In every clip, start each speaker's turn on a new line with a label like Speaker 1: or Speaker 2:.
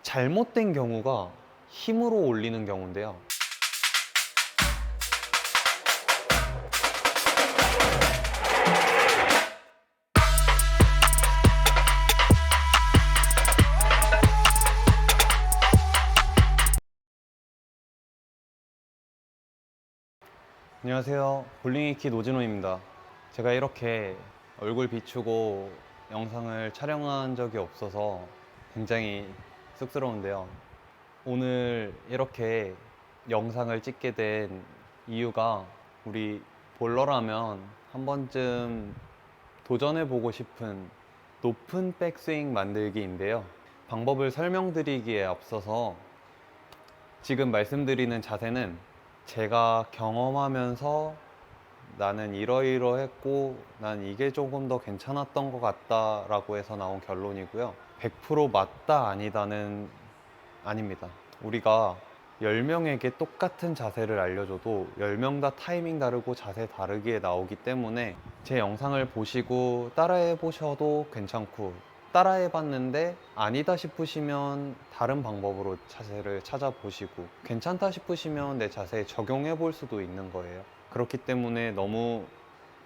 Speaker 1: 잘못된 경우가 힘으로 올리는 경우인데요. 안녕하세요. 볼링이키 노진호입니다. 제가 이렇게 얼굴 비추고 영상을 촬영한 적이 없어서 굉장히 쑥스러운데요. 오늘 이렇게 영상을 찍게 된 이유가 우리 볼러라면 한 번쯤 도전해보고 싶은 높은 백스윙 만들기인데요. 방법을 설명드리기에 앞서서 지금 말씀드리는 자세는 제가 경험하면서 나는 이러이러했고 난 이게 조금 더 괜찮았던 것 같다 라고 해서 나온 결론이고요. 100% 맞다 아니다는 아닙니다. 우리가 10명에게 똑같은 자세를 알려줘도 10명 다 타이밍 다르고 자세 다르게 나오기 때문에 제 영상을 보시고 따라해 보셔도 괜찮고, 따라해 봤는데 아니다 싶으시면 다른 방법으로 자세를 찾아보시고, 괜찮다 싶으시면 내 자세에 적용해 볼 수도 있는 거예요. 그렇기 때문에 너무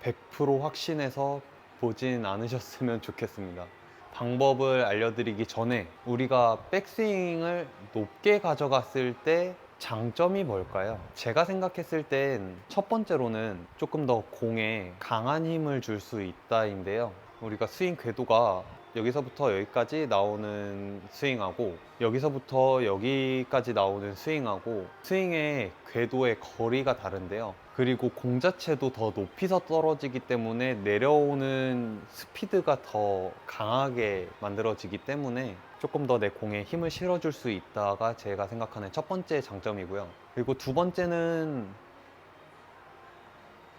Speaker 1: 100% 확신해서 보진 않으셨으면 좋겠습니다. 방법을 알려드리기 전에 우리가 백스윙을 높게 가져갔을 때 장점이 뭘까요? 제가 생각했을 땐 첫 번째로는 조금 더 공에 강한 힘을 줄 수 있다인데요. 우리가 스윙 궤도가 여기서부터 여기까지 나오는 스윙하고 여기서부터 여기까지 나오는 스윙하고 스윙의 궤도의 거리가 다른데요. 그리고 공 자체도 더 높이서 떨어지기 때문에 내려오는 스피드가 더 강하게 만들어지기 때문에 조금 더 내 공에 힘을 실어줄 수 있다가 제가 생각하는 첫 번째 장점이고요. 그리고 두 번째는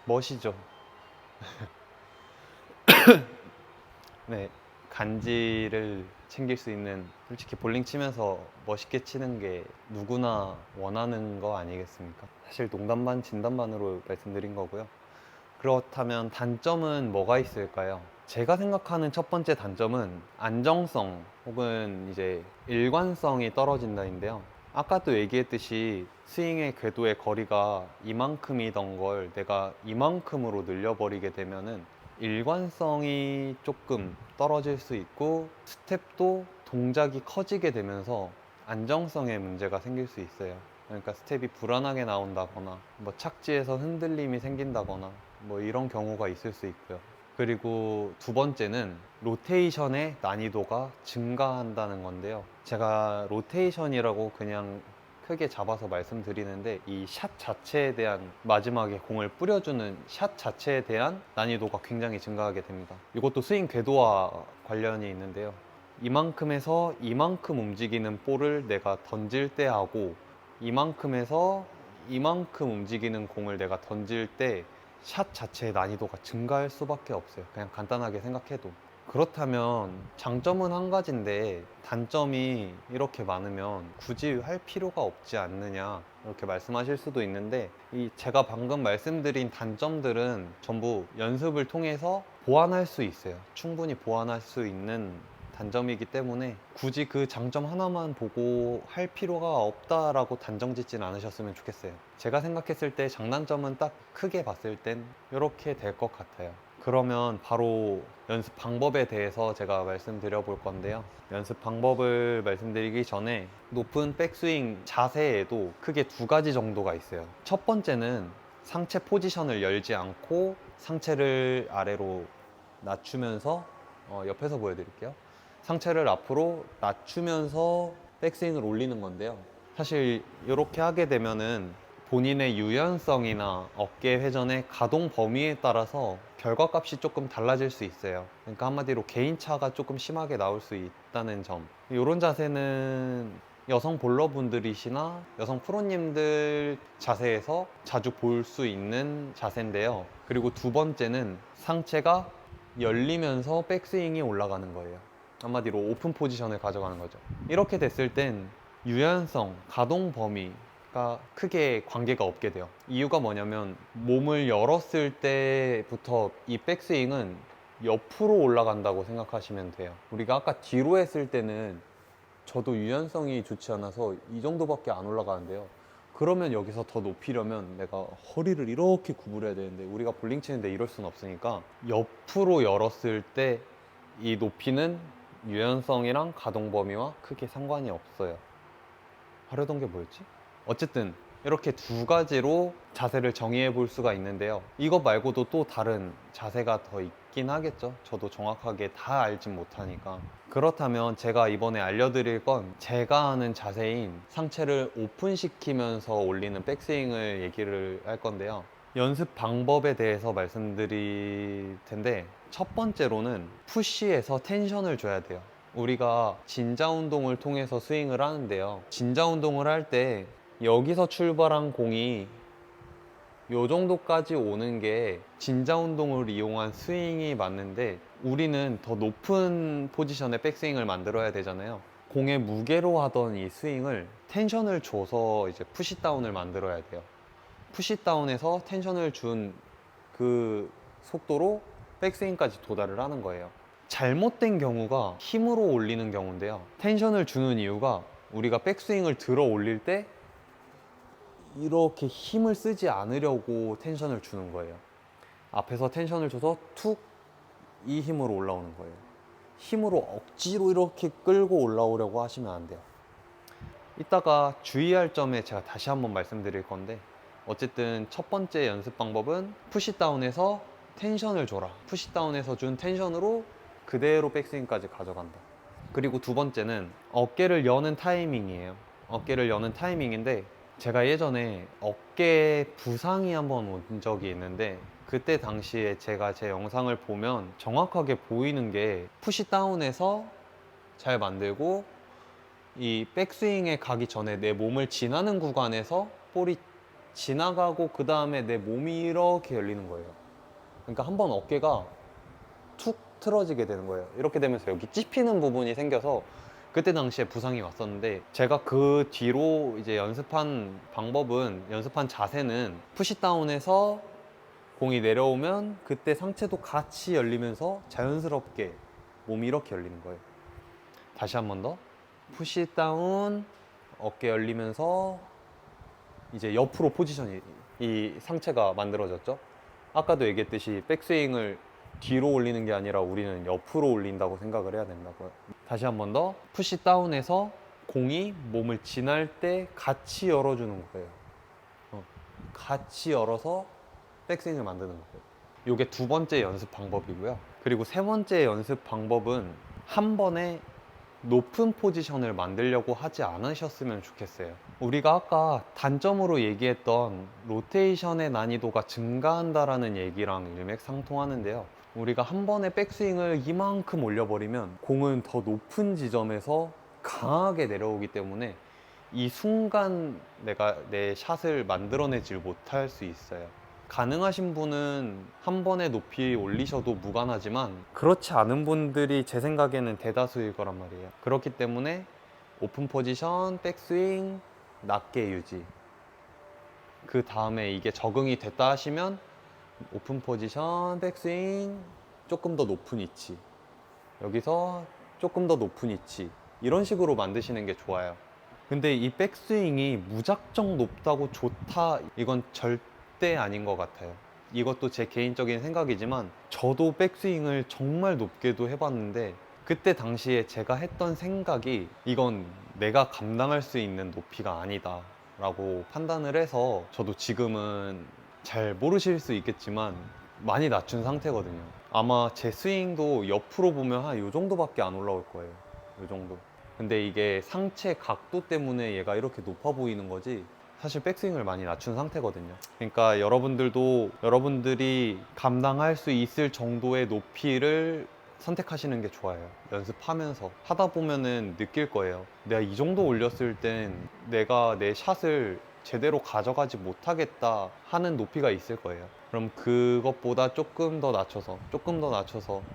Speaker 1: 멋이죠. 네, 간지를 챙길 수 있는, 솔직히 볼링 치면서 멋있게 치는 게 누구나 원하는 거 아니겠습니까? 사실 농담 반 진담 반으로 말씀드린 거고요. 그렇다면 단점은 뭐가 있을까요? 제가 생각하는 첫 번째 단점은 안정성 혹은 이제 일관성이 떨어진다인데요. 아까도 얘기했듯이 스윙의 궤도의 거리가 이만큼이던 걸 내가 이만큼으로 늘려버리게 되면은 일관성이 조금 떨어질 수 있고, 스텝도 동작이 커지게 되면서 안정성에 문제가 생길 수 있어요. 그러니까 스텝이 불안하게 나온다거나 뭐 착지에서 흔들림이 생긴다거나 뭐 이런 경우가 있을 수 있고요. 그리고 두 번째는 로테이션의 난이도가 증가한다는 건데요. 제가 로테이션이라고 그냥 크게 잡아서 말씀드리는데, 이 샷 자체에 대한, 마지막에 공을 뿌려주는 샷 자체에 대한 난이도가 굉장히 증가하게 됩니다. 이것도 스윙 궤도와 관련이 있는데요. 이만큼에서 이만큼 움직이는 볼을 내가 던질 때 하고 이만큼에서 이만큼 움직이는 공을 내가 던질 때 샷 자체의 난이도가 증가할 수밖에 없어요. 그냥 간단하게 생각해도. 그렇다면 장점은 한 가지인데 단점이 이렇게 많으면 굳이 할 필요가 없지 않느냐, 이렇게 말씀하실 수도 있는데, 이 제가 방금 말씀드린 단점들은 전부 연습을 통해서 보완할 수 있어요. 충분히 보완할 수 있는 단점이기 때문에 굳이 그 장점 하나만 보고 할 필요가 없다라고 단정 짓진 않으셨으면 좋겠어요. 제가 생각했을 때 장단점은 딱 크게 봤을 땐 이렇게 될 것 같아요. 그러면 바로 연습 방법에 대해서 제가 말씀드려 볼 건데요. 연습 방법을 말씀드리기 전에 높은 백스윙 자세에도 크게 두 가지 정도가 있어요. 첫 번째는 상체 포지션을 열지 않고 상체를 아래로 낮추면서, 옆에서 보여드릴게요. 상체를 앞으로 낮추면서 백스윙을 올리는 건데요. 사실 이렇게 하게 되면은 본인의 유연성이나 어깨 회전의 가동 범위에 따라서 결과값이 조금 달라질 수 있어요. 그러니까 한마디로 개인차가 조금 심하게 나올 수 있다는 점. 이런 자세는 여성 볼러분들이시나 여성 프로님들 자세에서 자주 볼 수 있는 자세인데요. 그리고 두 번째는 상체가 열리면서 백스윙이 올라가는 거예요. 한마디로 오픈 포지션을 가져가는 거죠. 이렇게 됐을 땐 유연성, 가동 범위가 크게 관계가 없게 돼요. 이유가 뭐냐면 몸을 열었을 때부터 이 백스윙은 옆으로 올라간다고 생각하시면 돼요. 우리가 아까 뒤로 했을 때는 저도 유연성이 좋지 않아서 이 정도밖에 안 올라가는데요. 그러면 여기서 더 높이려면 내가 허리를 이렇게 구부려야 되는데 우리가 볼링 치는데 이럴 수는 없으니까 옆으로 열었을 때 이 높이는 유연성이랑 가동 범위와 크게 상관이 없어요. 하려던 게 뭐였지? 어쨌든 이렇게 두 가지로 자세를 정의해 볼 수가 있는데요. 이거 말고도 또 다른 자세가 더 있긴 하겠죠. 저도 정확하게 다 알진 못하니까. 그렇다면 제가 이번에 알려드릴 건 제가 하는 자세인 상체를 오픈시키면서 올리는 백스윙을 얘기를 할 건데요. 연습 방법에 대해서 말씀드릴 텐데, 첫 번째로는 푸시에서 텐션을 줘야 돼요. 우리가 진자 운동을 통해서 스윙을 하는데요. 진자 운동을 할 때 여기서 출발한 공이 요 정도까지 오는 게 진자 운동을 이용한 스윙이 맞는데, 우리는 더 높은 포지션의 백스윙을 만들어야 되잖아요. 공의 무게로 하던 이 스윙을 텐션을 줘서 이제 푸시다운을 만들어야 돼요. 푸시다운에서 텐션을 준 그 속도로 백스윙까지 도달을 하는 거예요. 잘못된 경우가 힘으로 올리는 경우인데요. 텐션을 주는 이유가 우리가 백스윙을 들어 올릴 때 이렇게 힘을 쓰지 않으려고 텐션을 주는 거예요. 앞에서 텐션을 줘서 툭, 이 힘으로 올라오는 거예요. 힘으로 억지로 이렇게 끌고 올라오려고 하시면 안 돼요. 이따가 주의할 점에 제가 다시 한번 말씀드릴 건데, 어쨌든 첫 번째 연습 방법은 푸시다운에서 텐션을 줘라. 푸시다운에서 준 텐션으로 그대로 백스윙까지 가져간다. 그리고 두 번째는 어깨를 여는 타이밍이에요. 어깨를 여는 타이밍인데, 제가 예전에 어깨 부상이 한번 온 적이 있는데, 그때 당시에 제가 제 영상을 보면 정확하게 보이는 게 푸시다운에서 잘 만들고 이 백스윙에 가기 전에 내 몸을 지나는 구간에서 볼이 지나가고 그 다음에 내 몸이 이렇게 열리는 거예요. 그러니까 한번 어깨가 툭 틀어지게 되는 거예요. 이렇게 되면서 여기 찝히는 부분이 생겨서 그때 당시에 부상이 왔었는데, 제가 그 뒤로 이제 연습한 자세는 푸시다운에서 공이 내려오면 그때 상체도 같이 열리면서 자연스럽게 몸이 이렇게 열리는 거예요. 다시 한 번 더. 푸시다운, 어깨 열리면서 이제 옆으로 포지션이, 이 상체가 만들어졌죠. 아까도 얘기했듯이 백스윙을 뒤로 올리는 게 아니라 우리는 옆으로 올린다고 생각을 해야 된다고요. 다시 한 번 더. 푸시다운에서 공이 몸을 지날 때 같이 열어주는 거예요. 같이 열어서 백스윙을 만드는 거예요. 이게 두 번째 연습 방법이고요. 그리고 세 번째 연습 방법은 한 번에 높은 포지션을 만들려고 하지 않으셨으면 좋겠어요. 우리가 아까 단점으로 얘기했던 로테이션의 난이도가 증가한다라는 얘기랑 일맥상통하는데요. 우리가 한 번에 백스윙을 이만큼 올려버리면 공은 더 높은 지점에서 강하게 내려오기 때문에 이 순간 내가 내 샷을 만들어내질 못할 수 있어요. 가능하신 분은 한 번에 높이 올리셔도 무관하지만, 그렇지 않은 분들이 제 생각에는 대다수일 거란 말이에요. 그렇기 때문에 오픈 포지션, 백스윙, 낮게 유지. 그 다음에 이게 적응이 됐다 하시면 오픈 포지션, 백스윙, 조금 더 높은 위치, 여기서 조금 더 높은 위치, 이런 식으로 만드시는 게 좋아요. 근데 이 백스윙이 무작정 높다고 좋다, 이건 절대 아닌 것 같아요. 이것도 제 개인적인 생각이지만, 저도 백스윙을 정말 높게도 해봤는데 그때 당시에 제가 했던 생각이 이건 내가 감당할 수 있는 높이가 아니다 라고 판단을 해서, 저도 지금은 잘 모르실 수 있겠지만 많이 낮춘 상태거든요. 아마 제 스윙도 옆으로 보면 한 요 정도밖에 안 올라올 거예요. 요 정도. 근데 이게 상체 각도 때문에 얘가 이렇게 높아 보이는 거지, 사실 백스윙을 많이 낮춘 상태거든요. 그러니까 여러분들이 감당할 수 있을 정도의 높이를 선택하시는 게 좋아요. 연습하면서 하다 보면은 느낄 거예요. 내가 이 정도 올렸을 땐 내가 내 샷을 제대로 가져가지 못하겠다 하는 높이가 있을 거예요. 그럼 그것보다 조금 더 낮춰서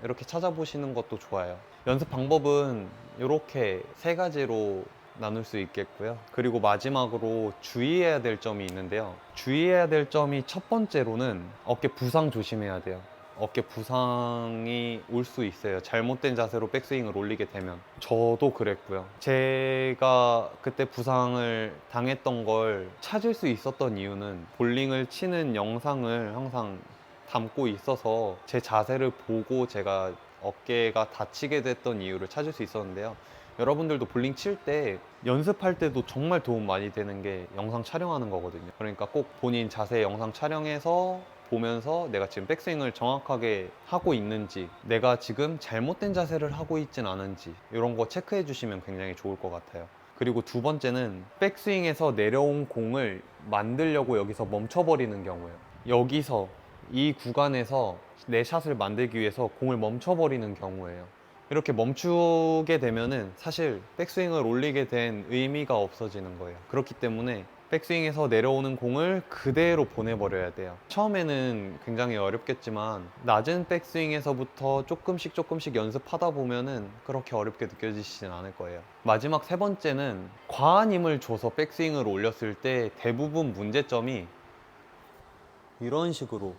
Speaker 1: 이렇게 찾아보시는 것도 좋아요. 연습 방법은 이렇게 세 가지로 나눌 수 있겠고요. 그리고 마지막으로 주의해야 될 점이 있는데요. 주의해야 될 점이 첫 번째로는 어깨 부상 조심해야 돼요. 어깨 부상이 올 수 있어요. 잘못된 자세로 백스윙을 올리게 되면. 저도 그랬고요. 제가 그때 부상을 당했던 걸 찾을 수 있었던 이유는 볼링을 치는 영상을 항상 담고 있어서 제 자세를 보고 제가 어깨가 다치게 됐던 이유를 찾을 수 있었는데요. 여러분들도 볼링 칠 때 연습할 때도 정말 도움 많이 되는 게 영상 촬영하는 거거든요. 그러니까 꼭 본인 자세 영상 촬영해서 보면서 내가 지금 백스윙을 정확하게 하고 있는지, 내가 지금 잘못된 자세를 하고 있진 않은지 이런 거 체크해 주시면 굉장히 좋을 것 같아요. 그리고 두 번째는 백스윙에서 내려온 공을 만들려고 여기서 멈춰버리는 경우예요. 여기서 이 구간에서 내 샷을 만들기 위해서 공을 멈춰버리는 경우예요. 이렇게 멈추게 되면은 사실 백스윙을 올리게 된 의미가 없어지는 거예요. 그렇기 때문에 백스윙에서 내려오는 공을 그대로 보내버려야 돼요. 처음에는 굉장히 어렵겠지만 낮은 백스윙에서부터 조금씩 연습하다 보면은 그렇게 어렵게 느껴지시진 않을 거예요. 마지막 세 번째는 과한 힘을 줘서 백스윙을 올렸을 때 대부분 문제점이 이런 식으로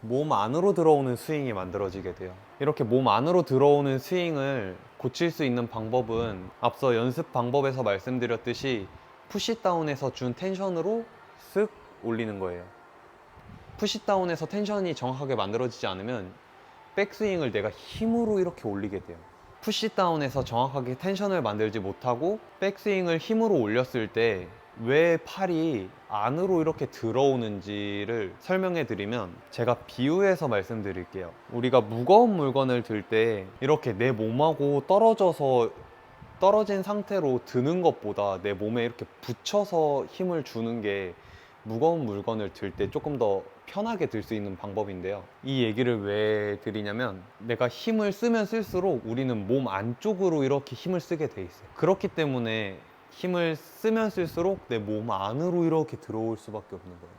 Speaker 1: 몸 안으로 들어오는 스윙이 만들어지게 돼요. 이렇게 몸 안으로 들어오는 스윙을 고칠 수 있는 방법은 앞서 연습 방법에서 말씀드렸듯이 푸시다운에서 준 텐션으로 쓱 올리는 거예요. 푸시다운에서 텐션이 정확하게 만들어지지 않으면 백스윙을 내가 힘으로 이렇게 올리게 돼요. 푸시다운에서 정확하게 텐션을 만들지 못하고 백스윙을 힘으로 올렸을 때 왜 팔이 안으로 이렇게 들어오는지를 설명해 드리면, 제가 비유해서 말씀드릴게요. 우리가 무거운 물건을 들 때 이렇게 내 몸하고 떨어진 상태로 드는 것보다 내 몸에 이렇게 붙여서 힘을 주는 게 무거운 물건을 들 때 조금 더 편하게 들 수 있는 방법인데요. 이 얘기를 왜 드리냐면, 내가 힘을 쓰면 쓸수록 우리는 몸 안쪽으로 이렇게 힘을 쓰게 돼 있어요. 그렇기 때문에 힘을 쓰면 쓸수록 내 몸 안으로 이렇게 들어올 수밖에 없는 거예요.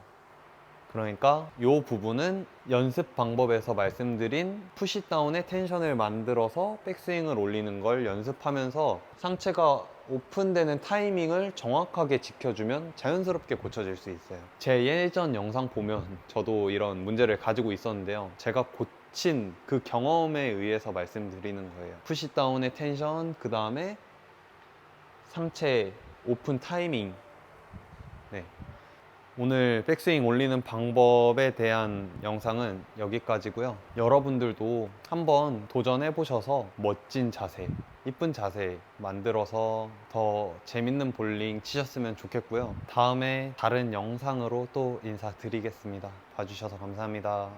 Speaker 1: 그러니까 이 부분은 연습 방법에서 말씀드린 푸시다운의 텐션을 만들어서 백스윙을 올리는 걸 연습하면서 상체가 오픈되는 타이밍을 정확하게 지켜주면 자연스럽게 고쳐질 수 있어요. 제 예전 영상 보면 저도 이런 문제를 가지고 있었는데요. 제가 고친 그 경험에 의해서 말씀드리는 거예요. 푸시다운의 텐션, 그 다음에 상체 오픈 타이밍. 네. 오늘 백스윙 올리는 방법에 대한 영상은 여기까지고요. 여러분들도 한번 도전해 보셔서 멋진 자세, 이쁜 자세 만들어서 더 재밌는 볼링 치셨으면 좋겠고요. 다음에 다른 영상으로 또 인사드리겠습니다. 봐주셔서 감사합니다.